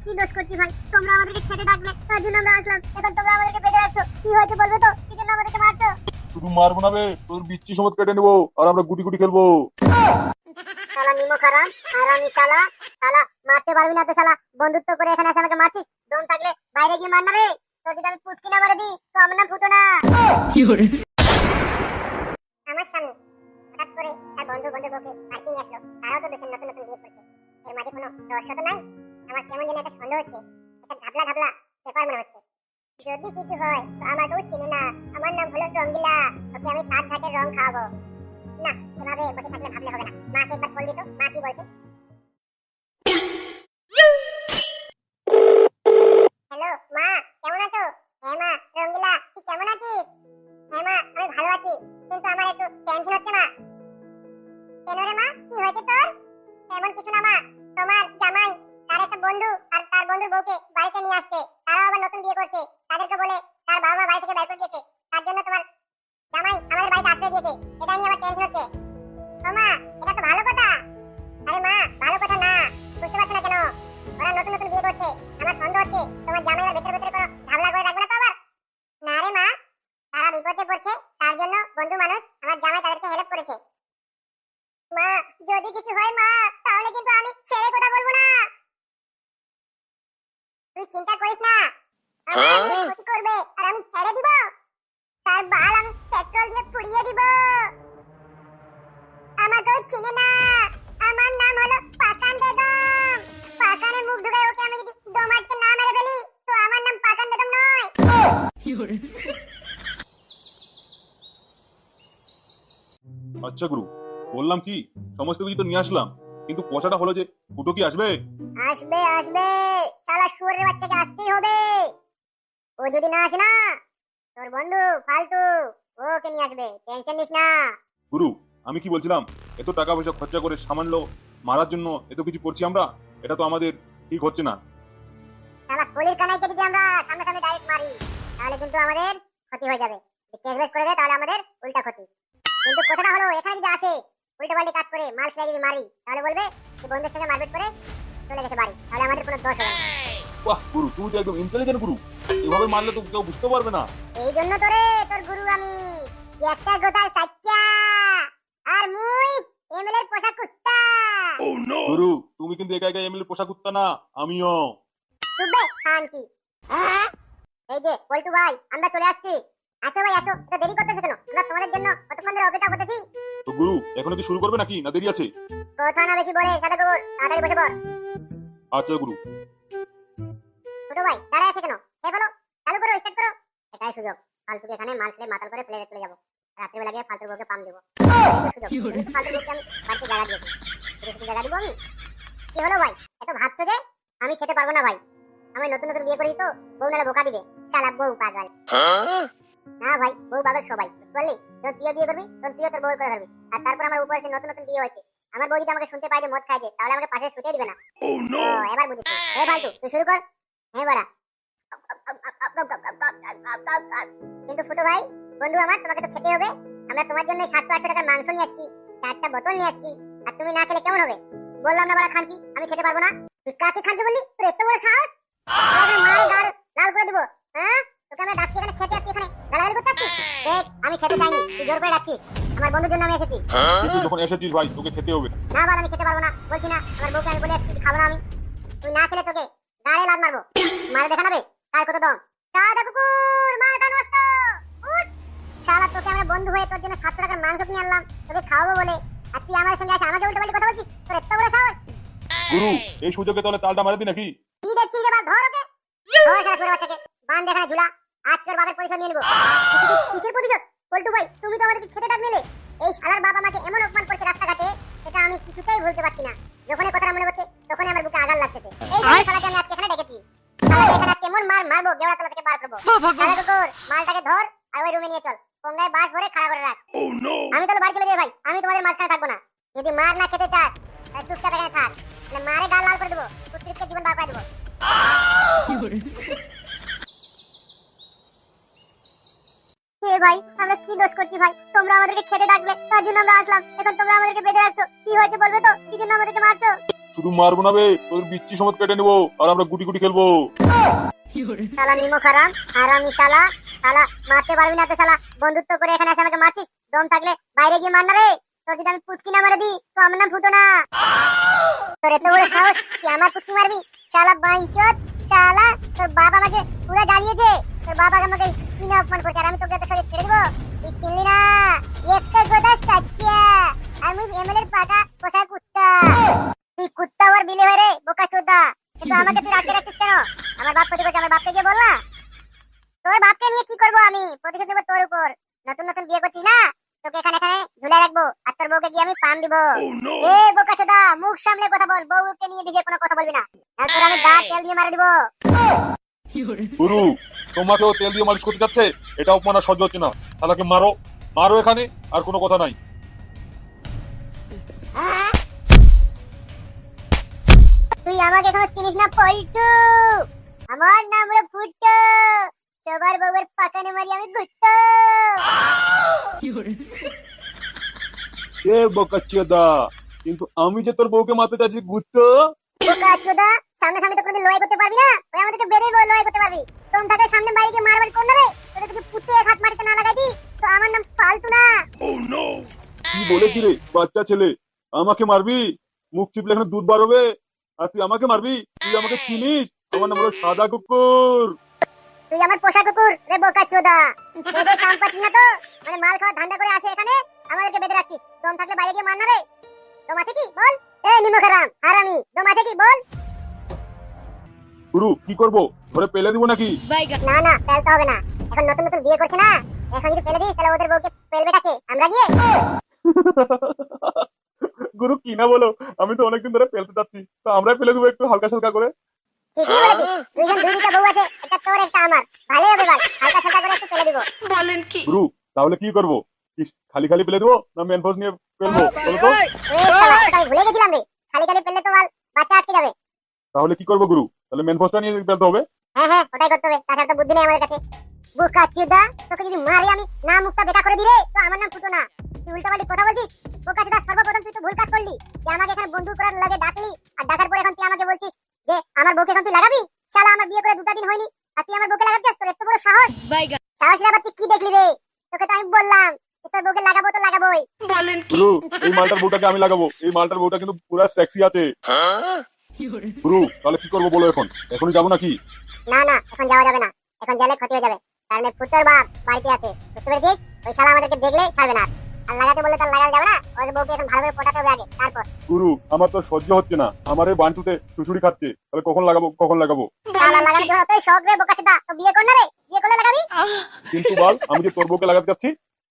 কি দোষ করছি ভাই? তোমরা আমাদেরকে খেতে ডাকলে, তার জন্য আমরা আসলাম। এখন তোমরা আমাদেরকে বেঁধে রাখছো, কি হয়েছে বলবে তো? কি জন্য আমাদেরকে মারছো? শুধু মারবো না বে, তোর বিচ্ছি সমেত কেটে নেবো আর আমরা গুটি গুটি খেলবো। শালা নিমো খারাম, আর আমি শালা শালা মারতে পারবি না তো শালা। বন্ধুত্ব করে এখানে এসে আমাকে মারছিস? দম থাকলে বাইরে গিয়ে মার না রে। তোর যদি আমি পুটকি না মারে দিই তো আমার নাম ফুটো না। আমার স্বামী হঠাৎ করে তার বন্ধুর বউকে বাড়িতে নিয়ে আসলো। তারাও তো দেখেন নতুন নতুন বিয়ে করছে, এর মাঝে কোনো রহস্য তো নাই। আমার কেমন যেন একটা সন্দেহ হচ্ছে, একটা ঘাবলা ঘাবলা ব্যাপার মনে হচ্ছে। যদি কিছু হয় তো আমাকেও চিনে না, আমার নাম হলো রঙ্গিলা, ওকে আমি 7 ঘাটের রং খাওয়াবো। না, এভাবে বসে থাকলে ভাবলে হবে না। মাকে একবার ফোন দিত, মা কি বলছে? হ্যালো মা, কেমন আছো? হ্যাঁ মা, রঙ্গিলা তুই কেমন আছিস? হ্যাঁ মা, আমি ভালো আছি, কিন্তু আমার একটু টেনশন হচ্ছে মা। কেন রে মা, কি হয়েছে তোর? তেমন কিছু না মা, তোমার জামাই তার একটা বন্ধু আর তার বন্ধুর বউকে বাড়িতে নিয়ে আসছে। তারাও আবার নতুন বিয়ে করছে, তাদেরকে বলে তার বাবা মা বাড়ি থেকে বের করে দিয়েছে। তার জন্য তোমার জামাই আমাদের বাড়িতে আশ্রয় দিয়েছে, এটা নিয়ে আমার টেনশন হচ্ছে। ও মা, এটা তো ভালো কথা। আরে মা, ভালো কথা না, বুঝতে পারছো না কেন? ওরা নতুন নতুন বিয়ে করছে, আমার সন্দেহ হচ্ছে তোমার জামাইরা ভেতরে ভেতরে কোনো ঝামেলা করে রাখবে না তো আবার? না রে মা, তারা বিপদে পড়ছে, তার জন্য বন্ধু মানুষ আমার জামাই তাদেরকে হেল্প করেছে। মা, যদি কিছু হয় মা, তাহলে কিন্তু আমি ছেড়ে কথা বলবো না। তুই চিন্তা করিস না, আমার মেয়ে ক্ষতি করবে আর আমি ছেড়ে দিব? তার বাল আমি পেট্রোল দিয়ে পুড়িয়ে দিব। আমাকেও চিনে না, আমার নাম হলো পাকান বেগম। পাকানের মুখ ঢুকায় ওকে আমি যদি দম আটকে না মেরে ফেলি তো আমার নাম পাকান বেগম নয়। আচ্ছা গুরু, বললাম কি সমস্ত কিছু তো নিয়ে আসলাম, কিন্তু কথাটা হলো যে ফুটো কি আসবে? আসবে আসবে, শালা শুয়োরের বাচ্চাকে আসতেই হবে। ও যদি না আসে না, তোর বন্ধু ফালতু ওকে নিয়ে আসবে, টেনশন নিস না। গুরু, আমি কি বলছিলাম, এত টাকা পয়সা খরচা করে সামান্য মারার জন্য এত কিছু করছি আমরা, এটা তো আমাদের ঠিক হচ্ছে না। শালা কলির কানাইকে যদি আমরা সামনে সামনে ডাইরেক্ট মারি তাহলে কিন্তু আমাদের ক্ষতি হয়ে যাবে। কেস বেস করে দেয় তাহলে আমাদের উল্টা ক্ষতি। কিন্তু কথাটা হলো এখানে যদি আসে উল্টো পাল্টি কাজ করে মাল খেয়ে যদি মারি তাহলে বলবে যে বন্ধুদের সঙ্গে মারপিট করে চলে গেছে বাড়ি, তাহলে আমাদের কোনো দোষ হবে না। বাহ গুরু, তুমি তো একদম ইন্টেলিজেন্ট গুরু। এভাবে মারলে তো কেউ বুঝতে পারবে না। এই জন্য তোরে তোর গুরু আমি, যে একটা গোটাল সাচ্চা আর মুই এমএল এর পোষা কুত্তা। গুরু, তুমি কিন্তু একা একা এমএলএ পোষা কুত্তা না, আমিও। চুপবে খান কি। এই যে পল্টু ভাই, আমরা চলে আসছি। আসো ভাই আসো, এটা দেরি করতেছো কেন? আমরা তোমাদের জন্য কতক্ষণ ধরে অপেক্ষা করতেছি। তো গুরু, এখনো কি শুরু করবে নাকি, না দেরি আছে? কথা না বেশি বলে সাদা কবর তাড়াতাড়ি বসে পড়। আচ্ছা গুরু। ছোট ভাই দাঁড়ায় আছে কেন? এই বলো, চালু করো, স্টার্ট করো। এটাই সুযোগ, ফালতুকে এখানে মাল খেলে মাতাল করে প্লেনে চলে যাবো। রাত্রিবেলা গিয়ে ফালতুর বউকে পাম দেবো। এই তো সুযোগ, ফালতুর বউকে আমি বাড়িতে জায়গা দিয়েছি, শুধু জায়গা দিব আমি। কি হলো ভাই, এত ভাবছো যে? আমি খেতে পারবো না ভাই, আমি নতুন নতুন বিয়ে করেছি তো, বউ নালে বোকা দিবে। শালা বউ পাগল। না ভাই, বউ পাগল সবাই, বুঝতে পারলি? যখন তুইও বিয়ে করবি তখন তুইও তোর বউয়ের কথা ধরবি। আর তারপর আমার উপর এসে নতুন নতুন বিয়ে হয়েছে, আমার বউ যদি আমাকে শুনতে পায় যে মদ খাইছে তাহলে আমাকে পাশে শুতে দিবে না। ও এবার বুঝেছি। এই ফালতু তুই শুরু কর। হ্যাঁ বড়া। কিন্তু ফুটো ভাই, বন্ধু আমার, তোমাকে তো খেতে হবে। আমরা তোমার জন্য 700-800 টাকার মাংস নিয়ে আসছি, 4টা বোতল নিয়ে আসছি, আর তুমি না খেলে কেমন হবে? বললাম না বড়া খানকি, আমি খেতে পারবো না। তুই কাকে খানকি বললি? তোর এত বড় সাহস! তোকে মারে গাল লাল করে দেব। হ্যাঁ, তোকে আমরা ডাকছি এখানে খেতে, তুই এখানে গালাগালি করতে আসছিস? দেখ, আমি খেতে চাইনি, তুই জোর করে ডাকছিস। আমার বন্ধুর জন্য আমি এসেছি। তুই যখন এসেছিস ভাই, তোকে খেতে হবে। না বল, আমি খেতে পারবো না, বলছি না। আমার বউকে আমি বলে আসছি খাবো না আমি। তুই না খেলে তোকে গাড়ে লাত মারবো। মারে দেখা নেবে কার কত দম। সাদা কুকুর মাথা নষ্ট। উঠ! শালা তোকে আমরা বন্ধু হয়ে তোর জন্য 700 টাকার মাংস কিনে আনলাম তোকে খাওয়াবো বলে, আর তুই আমার সঙ্গে আসে আমাকে উল্টো পাল্টি কথা বলছিস? তোর এত বড় সাহস! গুরু, এই সুযোগে তাহলে তালটা মারা দি নাকি? কি দেখছিস এবার? ধর ওকে, ধর শালা ছোট বাচ্চাকে, বান দেখানে ঝুলা। আজকের বাবার পরিচয় নিয়ে নেবো। কিসের প্রতিশোধ? পল্টু ভাই, তুমি তো আমাদেরকে খেতে ডাক নিলে। এই শালার বাবা আমাকে এমন অপমান করছে রাস্তাঘাটে, এটা আমি কিছুতেই ভুলতে পারছি না। যখনই কথাটা মনে হচ্ছে তখনই আমার বুকে আঘাত লাগতেছে। এই জন্য শালাকে আমি আজকে এখানে ডেকেছি। শালাকে এখানে আজকে এমন মার মারবো, গেওড়াতলা থেকে বার করবো। শালা কুকুর, মালটাকে ধর আর ওই রুমে নিয়ে চল, কোঙ্গায় বাস ভরে খাড়া করে রাখ। আমি তাহলে বাড়ি চলে যাই ভাই, আমি তোমাদের মাঝখানে থাকবো না। যদি মার না খেতে চাস তাহলে চুপচাপ এখানে থাক, মানে মারে গাল লাল করে দেবো, কুত্রিকে জীবন বার করে দেবো। হে ভাই, আমরা কি দোষ করছি ভাই? তোমরা আমাদেরকে খেতে ডাকলে, তার জন্য আমরা আসলাম। এখন তোমরা আমাদেরকে বেঁধে রাখছো, কি হয়েছে বলবে তো? কি জন্য আমাদেরকে মারছো? শুধু মারবো না বে, তোর বিচ্ছি সমেত কেটে নেবো আর আমরা গুটি গুটি খেলবো। শালা নিমো খারাম হারামি শালা, শালা মারতে পারবি না তো শালা, বন্ধুত্ব করে এখানে এসে আমাকে মারছিস, দম থাকলে বাইরে গিয়ে মার না রে। তোর যদি আমি পুটকি না মারে দিই তো আমার নাম ফুটো না। তোর এত বড় সাহস তুই আমার পুটকি মারবি? শালা বাইঞ্চোদ শালা, তোর বাবা আমাকে পুরো জ্বালিয়েছে, তোর বাবা আমাকে কি না অপমান করছে, আর আমি তোকে এত সহজে ছেড়ে দেবো? তুই চিনলি না একটা গোদা সাচ্চা, আমি এমএল এর পাকা পোষা কুত্তা। তুই কুত্তা আর বিলে হয়ে রে বোকা চোদা, কিন্তু আমাকে তুই রাখতে রাখছিস কেন? আমার বাপ ক্ষতি করছে, আমার বাপকে গিয়ে বল না। তোর বাপকে নিয়ে কি করবো আমি, প্রতিশোধ নেবো তোর উপর। নতুন নতুন বিয়ে করছিস না, তোকে এখানে এখানে ঝুলে রাখবো আর তোর বউকে গিয়ে আমি পাম দিব। এ বোকা চোদা, মুখ সামলে কথা বল, বউকে নিয়ে বিয়ে কোনো কথা বলবি না, আর তোর আমি গা তেল দিয়ে মারা দিব। গুরু, তোমাকেও তেল দিয়ে মালিশ করতে যাচ্ছে, এটা অপমান আর সহ্য হচ্ছে না। শালাকে মারো, মারো এখানে, আর কোনো কথা নাই। তুই আমাকে এখনো চিনিস না পল্টু, আমার নাম হলো ফুটো, সবার বউয়ের পাকানে মারি আমি গুট্টো। এ বোকাচ্চোদা, কিন্তু আমি যে তোর বউকে মারতে চাইছি গুত্তো। বোকা চোদা, সামনে সামনে তো কোনোদিন লড়াই করতে পারবি না, ওই আমাদেরকে বেরেই বল লড়াই করতে পারবি। তোম থাকে সামনে বাইরে গিয়ে মারবার কোন রে, তোদের যদি পুতে এক হাত মারতে না লাগাই দি তো আমার নাম ফালতু না। কি বলে কি রে বাচ্চা ছেলে, আমাকে মারবি? মুখ চিপলে এখানে দুধ বার হবে, আর তুই আমাকে মারবি? তুই আমাকে চিনিস? আমার নাম হলো সাদা কুকুর। তুই আমার পোষা কুকুর রে বোকা চোদা, বেঁধে কাম পাচ্ছিস না তো, মানে মাল খাওয়া ধান্দা করে আসে এখানে, আমাদেরকে বেঁধে রাখছিস। দম থাকলে বাইরে গিয়ে মার না রে, দম আছে কি বল? এ নিমখারাম হারামি, দম আছে কি বল? গুরু কি করবো, ধরে পেলে দিব নাকি? না না, পেলতে হবে না, এখন নতুন নতুন বিয়ে করছে না, এখন যদি পেলে দিস তাহলে ওদের বউকে পেলবেটাকে আমরা গিয়ে। গুরু কি না বলো, আমি তো অনেকদিন ধরে পেলতে যাচ্ছি, তো আমরাই পেলে দেবো একটু হালকা সালকা করে। ঠিকই বলেছিস, দুইজন দুইটা বউ আছে, একটা তোর একটা আমার, ভালোই হবে বল, হালকা সালকা করে একটু পেলে দিব। গুরু তাহলে কি করবো, খালি খালি পেলে দেবো না মেন ফোর্স নিয়ে পেলবো বলো তো? এ শালা, ওটা আমি ভুলে গেছিলাম রে, খালি খালি পেলে তো বল বাচ্চা আটকে যাবে। তাহলে কি করবো গুরু, তাহলে মেন ফোর্সটা নিয়ে পেলতে হবে। হ্যাঁ হ্যাঁ, ওটাই করতে হবে, তাছাড়া তো বুদ্ধি নেই আমাদের কাছে। বোকা চুদা, তোকে যদি মারি আমি না মুখটা বেকা করে দিলে তো আমার নাম ফুটো না। তুই উল্টাপাল্টি কথা বলছিস বোকা চুদা, সর্বপ্রথম তুই তো ভুল কাজ করলি, যে আমাকে এখানে বন্ধু করার লাগে ডাকলি, আর ডাকার পরে এখন তুই আমাকে বলছিস যে আমার বউকে এখন তুই লাগাবি। শালা আমার বিয়ে করে দুটা দিন হয়নি আর তুই আমার বউকে লাগাচ্ছিস, তোর এত বড় সাহস? সাহসের আবার তুই কি দেখলি রে? তোকে তো আমি বললাম যে তোর বউকে লাগাবো তো লাগাবোই। গুরু এই মালটার বউটাকে আমি লাগাবো, এই মালটার বউটা কিন্তু পুরো সেক্সি আছে। গুরু তাহলে কি করবো বলো, এখন এখনই যাবো নাকি? না না, এখন যাওয়া যাবে না, এখন গেলে ক্ষতি হয়ে যাবে, কারণ এই ফুটোর বাপ বাড়িতে আছে, বুঝতে পেরেছিস? ওই শালা আমাদেরকে দেখলে ছাড়বে না, আর লাগাতে বললে তার লাগানো যাবে না, ওদের বউকে এখন ভালো করে পটাতে হবে আগে, তারপর। গুরু আমার তো সহ্য হচ্ছে না, আমার এই বান্টুতে শুশুড়ি খাচ্ছে, তাহলে কখন লাগাবো কখন লাগাবো? শালা লাগানোর জন্য তোর শখ রে বোকাচোদা, তো বিয়ে কর না রে, বিয়ে করলে লাগাবি। কিন্তু বল, আমি যে তোর বউকে লাগাতে চাচ্ছি।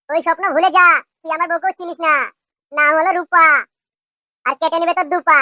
ওই স্বপ্ন ভুলে যা, তুই আমার বউকেও চিনিস না, নাম হলো রূপা, আর কেটে নেবে তোর দুপা।